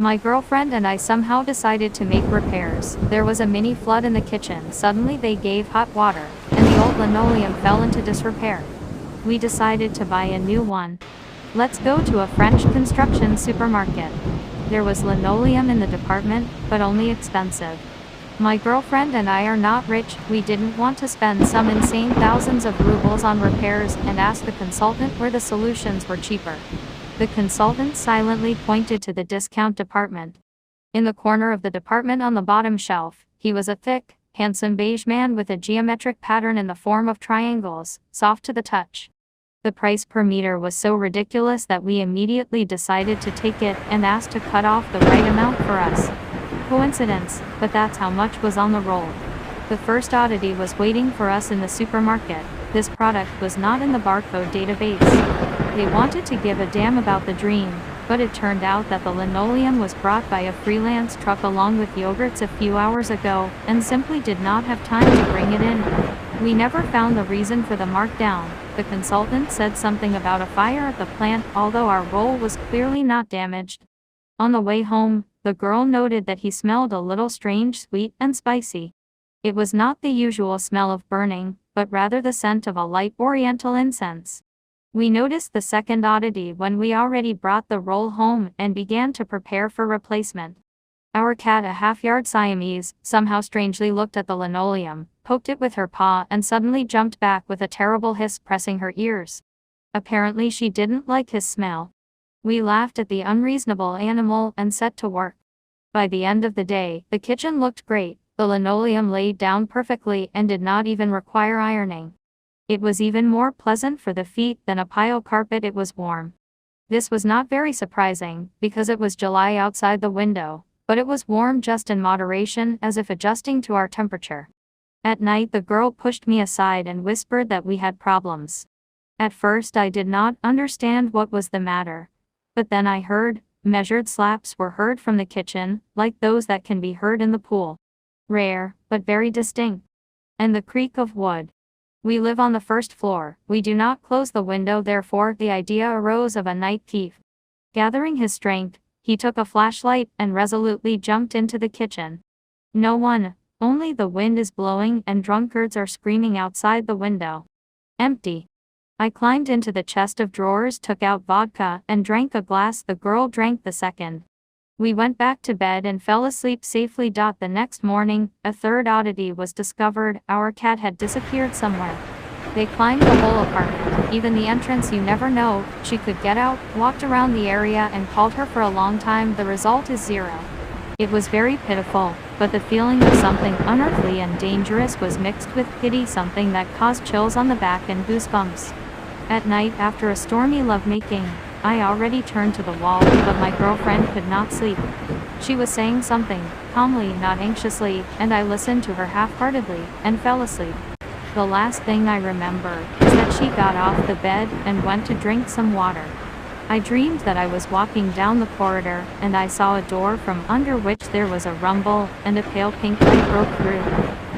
My girlfriend and I somehow decided to make repairs. There was a mini flood in the kitchen. Suddenly they gave hot water, and the old linoleum fell into disrepair. We decided to buy a new one. Let's go to a French construction supermarket. There was linoleum in the department, but only expensive. My girlfriend and I are not rich. We didn't want to spend some insane thousands of rubles on repairs and asked the consultant where the solutions were cheaper. The consultant silently pointed to the discount department. In the corner of the department on the bottom shelf, he was a thick, handsome beige man with a geometric pattern in the form of triangles, soft to the touch. The price per meter was so ridiculous that we immediately decided to take it and asked to cut off the right amount for us. Coincidence, but that's how much was on the roll. The first oddity was waiting for us in the supermarket. This product was not in the barcode database. They wanted to give a damn about the dream, but it turned out that the linoleum was brought by a freelance truck along with yogurts a few hours ago, and simply did not have time to bring it in. We never found the reason for the markdown. The consultant said something about a fire at the plant, although our roll was clearly not damaged. On the way home, the girl noted that he smelled a little strange, sweet and spicy. It was not the usual smell of burning, but rather the scent of a light oriental incense. We noticed the second oddity when we already brought the roll home and began to prepare for replacement. Our cat, a half-yard Siamese, somehow strangely looked at the linoleum, poked it with her paw and suddenly jumped back with a terrible hiss, pressing her ears. Apparently she didn't like his smell. We laughed at the unreasonable animal and set to work. By the end of the day, the kitchen looked great. The linoleum laid down perfectly and did not even require ironing. It was even more pleasant for the feet than a pile carpet. It was warm. This was not very surprising, because it was July outside the window, but it was warm just in moderation, as if adjusting to our temperature. At night the girl pushed me aside and whispered that we had problems. At first I did not understand what was the matter. But then I heard, measured slaps were heard from the kitchen, like those that can be heard in the pool. Rare, but very distinct. And the creak of wood. We live on the first floor. We do not close the window, therefore the idea arose of a night thief. Gathering his strength, he took a flashlight and resolutely jumped into the kitchen. No one, only the wind is blowing and drunkards are screaming outside the window. Empty. I climbed into the chest of drawers, took out vodka, and drank a glass. The girl drank the second. We went back to bed and fell asleep safely. The next morning, a third oddity was discovered. Our cat had disappeared somewhere. They climbed the whole apartment, even the entrance. You never know, she could get out, walked around the area and called her for a long time. The result is zero. It was very pitiful, but the feeling of something unearthly and dangerous was mixed with pity, something that caused chills on the back and goosebumps. At night, after a stormy lovemaking, I already turned to the wall, but my girlfriend could not sleep. She was saying something, calmly, not anxiously, and I listened to her half-heartedly, and fell asleep. The last thing I remember is that she got off the bed and went to drink some water. I dreamed that I was walking down the corridor, and I saw a door from under which there was a rumble, and a pale pink light broke through.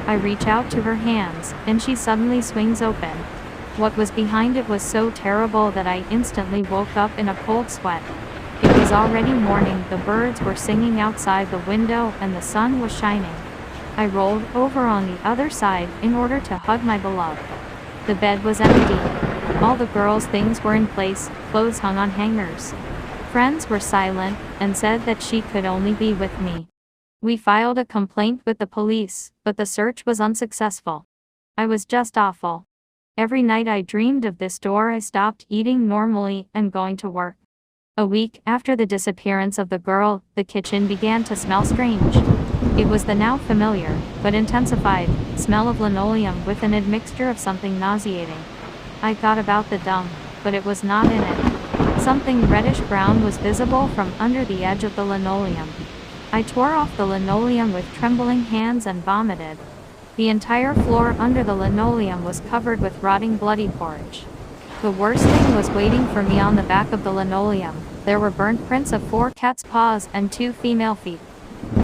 I reach out to her hands, and she suddenly swings open. What was behind it was so terrible that I instantly woke up in a cold sweat. It was already morning, the birds were singing outside the window, and the sun was shining. I rolled over on the other side in order to hug my beloved. The bed was empty. All the girls' things were in place, clothes hung on hangers. Friends were silent, and said that she could only be with me. We filed a complaint with the police, but the search was unsuccessful. I was just awful. Every night I dreamed of this door. I stopped eating normally and going to work. A week after the disappearance of the girl, the kitchen began to smell strange. It was the now familiar, but intensified, smell of linoleum with an admixture of something nauseating. I thought about the dump, but it was not in it. Something reddish-brown was visible from under the edge of the linoleum. I tore off the linoleum with trembling hands and vomited. The entire floor under the linoleum was covered with rotting bloody porridge. The worst thing was waiting for me on the back of the linoleum. There were burnt prints of 4 cats' paws and 2 female feet.